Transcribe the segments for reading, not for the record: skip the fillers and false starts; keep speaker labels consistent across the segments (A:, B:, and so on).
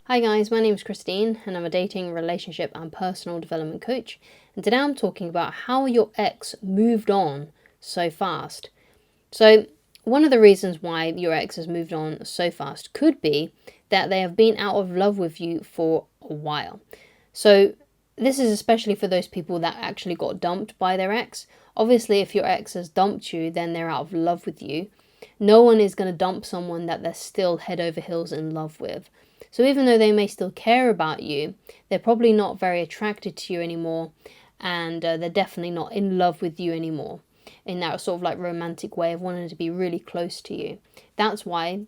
A: Hi guys, my name is Christine and I'm a dating, relationship and personal development coach. And today I'm talking about how your ex moved on so fast. So one of the reasons why your ex has moved on so fast could be that they have been out of love with you for a while. So this is especially for those people that actually got dumped by their ex. Obviously, if your ex has dumped you, then they're out of love with you. No one is going to dump someone that they're still head over heels in love with. So even though they may still care about you, they're probably not very attracted to you anymore, and they're definitely not in love with you anymore in that sort of like romantic way of wanting to be really close to you. That's why,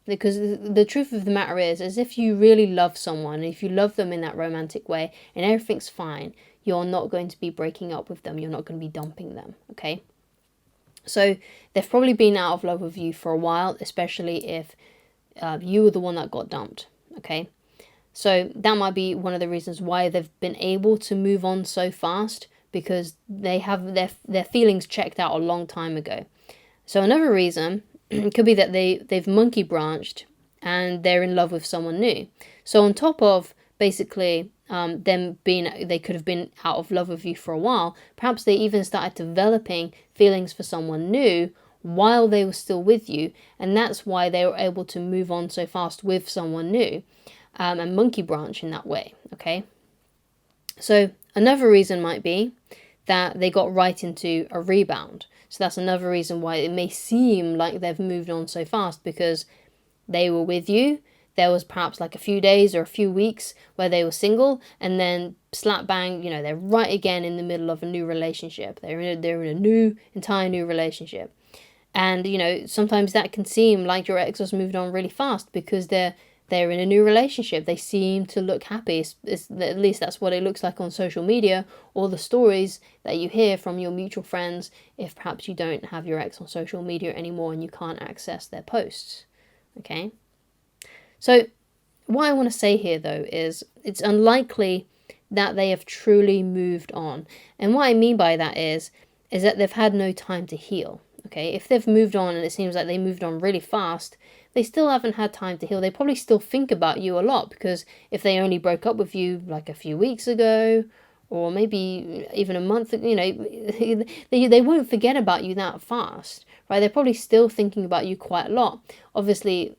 A: because the truth of the matter is if you really love someone, if you love them in that romantic way and everything's fine, you're not going to be breaking up with them. You're not going to be dumping them, okay? So they've probably been out of love with you for a while, especially if you were the one that got dumped, okay? So that might be one of the reasons why they've been able to move on so fast, because they have their feelings checked out a long time ago. So another reason could be that they've monkey branched and they're in love with someone new. So on top of basically they could have been out of love with you for a while, perhaps they even started developing feelings for someone new while they were still with you, and that's why they were able to move on so fast with someone new, and monkey branch in that way, okay? So another reason might be that they got right into a rebound. So that's another reason why it may seem like they've moved on so fast, because they were with you. There was perhaps like a few days or a few weeks where they were single, and then slap bang, they're right again in the middle of a new relationship. They're in a entire new relationship. And, sometimes that can seem like your ex has moved on really fast because they're in a new relationship. They seem to look happy. At least that's what it looks like on social media, or the stories that you hear from your mutual friends, if perhaps you don't have your ex on social media anymore and you can't access their posts. Okay? So what I want to say here, though, is it's unlikely that they have truly moved on. And what I mean by that is that they've had no time to heal. Okay, if they've moved on and it seems like they moved on really fast, they still haven't had time to heal. They probably still think about you a lot, because if they only broke up with you like a few weeks ago, or maybe even a month, they won't forget about you that fast, right? They're probably still thinking about you quite a lot. Obviously,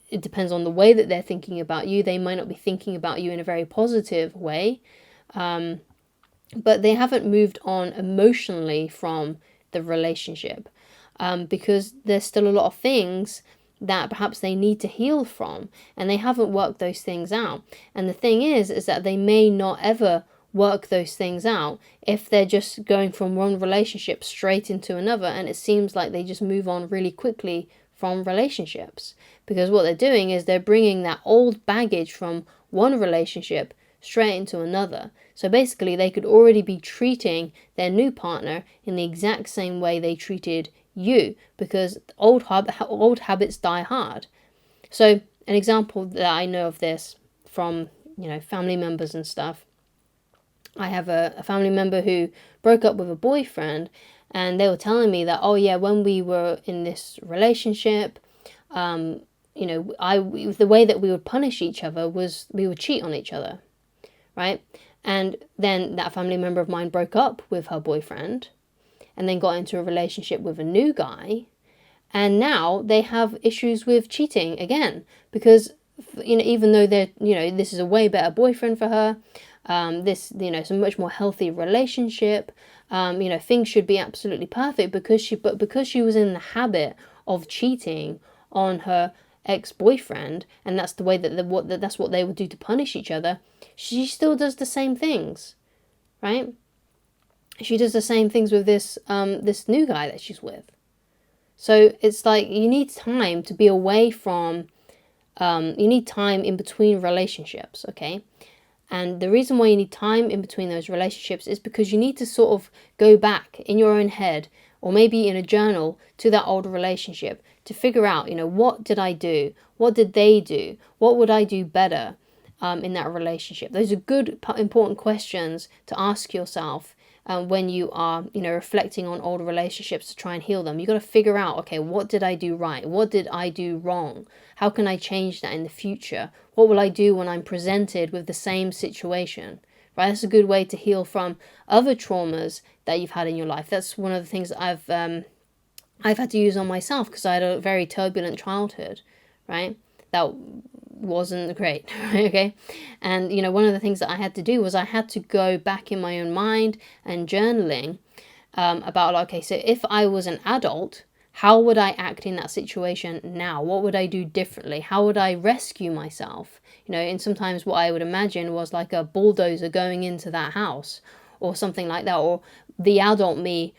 A: it depends on the way that they're thinking about you. They might not be thinking about you in a very positive way, but they haven't moved on emotionally from the relationship, because there's still a lot of things that perhaps they need to heal from, and they haven't worked those things out. And the thing is that they may not ever work those things out if they're just going from one relationship straight into another, and it seems like they just move on really quickly from relationships, because what they're doing is they're bringing that old baggage from one relationship straight into another. So basically they could already be treating their new partner in the exact same way they treated you, because old habits die hard. So an example that I know of this from family members and stuff, I have a family member who broke up with a boyfriend, and they were telling me that, oh yeah, when we were in this relationship, the way that we would punish each other was we would cheat on each other, right? And then that family member of mine broke up with her boyfriend and then got into a relationship with a new guy, and now they have issues with cheating again, because even though this is a way better boyfriend for her, it's a much more healthy relationship, things should be absolutely perfect, because she was in the habit of cheating on her ex-boyfriend, and that's the way that's what they would do to punish each other. She still does the same things, right? She does the same things with this new guy that she's with. So it's like you need time to be away from. You need time in between relationships, okay? And the reason why you need time in between those relationships is because you need to sort of go back in your own head, or maybe in a journal, to that old relationship to figure out, what did I do? What did they do? What would I do better in that relationship? Those are good, important questions to ask yourself when you are, reflecting on old relationships to try and heal them. You've got to figure out, okay, what did I do right? What did I do wrong? How can I change that in the future? What will I do when I'm presented with the same situation? Right? That's a good way to heal from other traumas that you've had in your life. That's one of the things that I've had to use on myself, because I had a very turbulent childhood, right? That wasn't great, okay? And, one of the things that I had to do was I had to go back in my own mind and journaling about, okay, so if I was an adult, how would I act in that situation now? What would I do differently? How would I rescue myself? And sometimes what I would imagine was like a bulldozer going into that house or something like that, or the adult me,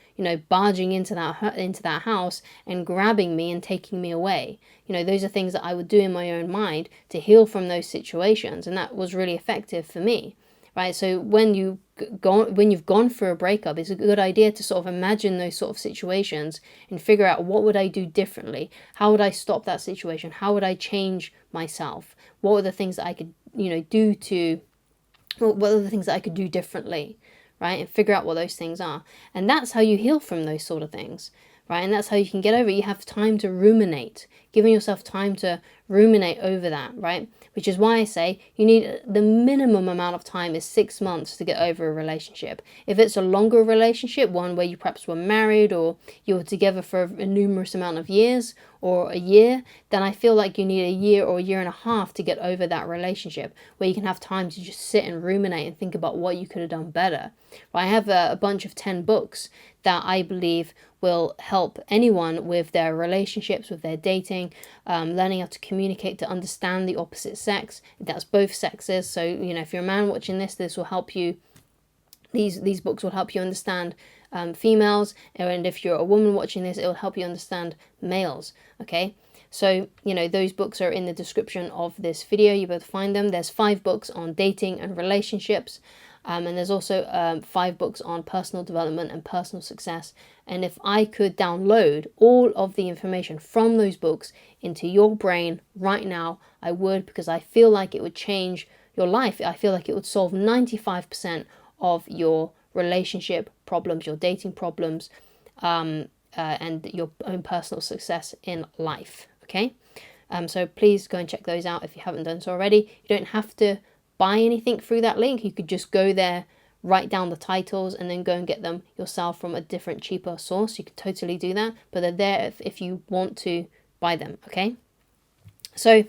A: barging into that house and grabbing me and taking me away. Those are things that I would do in my own mind to heal from those situations, and that was really effective for me, right? So when you've gone through a breakup, it's a good idea to sort of imagine those sort of situations and figure out, what would I do differently? How would I stop that situation? How would I change myself? What were the things that I could, what are the things that I could do differently? Right? And figure out what those things are. And that's how you heal from those sort of things, right? And that's how you can get over it. You have time to ruminate, giving yourself time to ruminate over that, right? Which is why I say you need, the minimum amount of time is 6 months to get over a relationship. If it's a longer relationship, one where you perhaps were married or you were together for a numerous amount of years or a year, then I feel like you need a year or a year and a half to get over that relationship, where you can have time to just sit and ruminate and think about what you could have done better. I have a bunch of 10 books that I believe will help anyone with their relationships, with their dating, learning how to communicate, to understand the opposite sex. That's both sexes. So, if you're a man watching this will help you. These books will help you understand females, and if you're a woman watching this, it will help you understand males. Okay, so those books are in the description of this video. You'll be able to find them. There's 5 books on dating and relationships, and there's also 5 books on personal development and personal success. And if I could download all of the information from those books into your brain right now, I would, because I feel like it would change your life. I feel like it would solve 95% of your relationship problems, your dating problems, and your own personal success in life. Okay, so please go and check those out if you haven't done so already. You don't have to buy anything through that link. You could just go there, write down the titles, and then go and get them yourself from a different, cheaper source. You could totally do that, but they're there if you want to buy them. Okay, so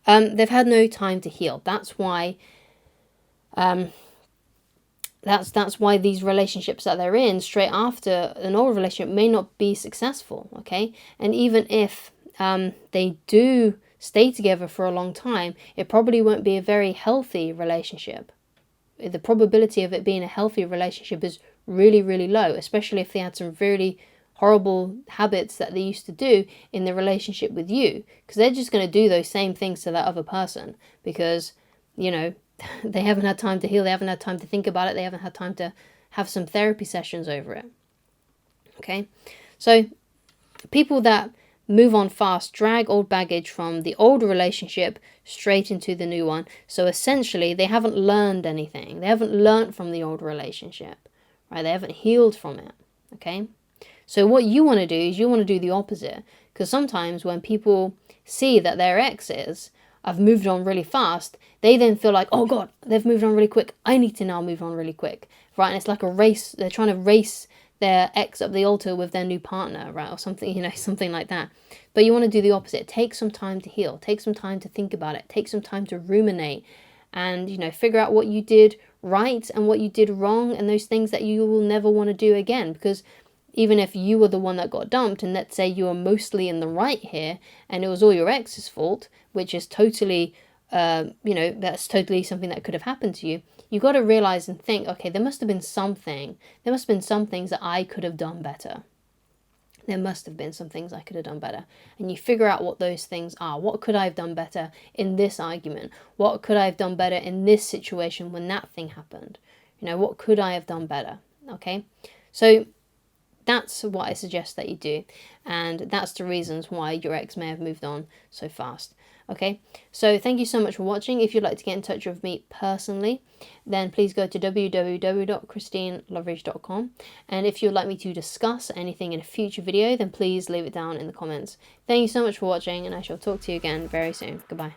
A: they've had no time to heal. That's why that's why these relationships that they're in straight after an old relationship may not be successful. Okay, and even if they do stay together for a long time, it probably won't be a very healthy relationship. The probability of it being a healthy relationship is really, really low, especially if they had some really horrible habits that they used to do in the relationship with you, because they're just going to do those same things to that other person, because they haven't had time to heal, they haven't had time to think about it, they haven't had time to have some therapy sessions over it. Okay, so people that move on fast drag old baggage from the old relationship straight into the new one. So essentially, they haven't learned anything. They haven't learned from the old relationship, right? They haven't healed from it, okay? So what you want to do is you want to do the opposite, because sometimes when people see that their exes have moved on really fast, they then feel like, oh God, they've moved on really quick. I need to now move on really quick, right? And it's like a race. They're trying to race their ex up the altar with their new partner, right? Or something, something like that. But you want to do the opposite. Take some time to heal. Take some time to think about it. Take some time to ruminate and, figure out what you did right and what you did wrong, and those things that you will never want to do again. Because even if you were the one that got dumped, and let's say you were mostly in the right here and it was all your ex's fault, which is totally, that's totally something that could have happened to you. You got to realize and think, okay, there must have been something. There must have been some things that I could have done better. There must have been some things I could have done better. And you figure out what those things are. What could I have done better in this argument? What could I have done better in this situation when that thing happened? What could I have done better? Okay, so that's what I suggest that you do. And that's the reasons why your ex may have moved on so fast. Okay, so thank you so much for watching. If you'd like to get in touch with me personally, then please go to www.christineloveridge.com. And if you'd like me to discuss anything in a future video, then please leave it down in the comments. Thank you so much for watching, and I shall talk to you again very soon. Goodbye.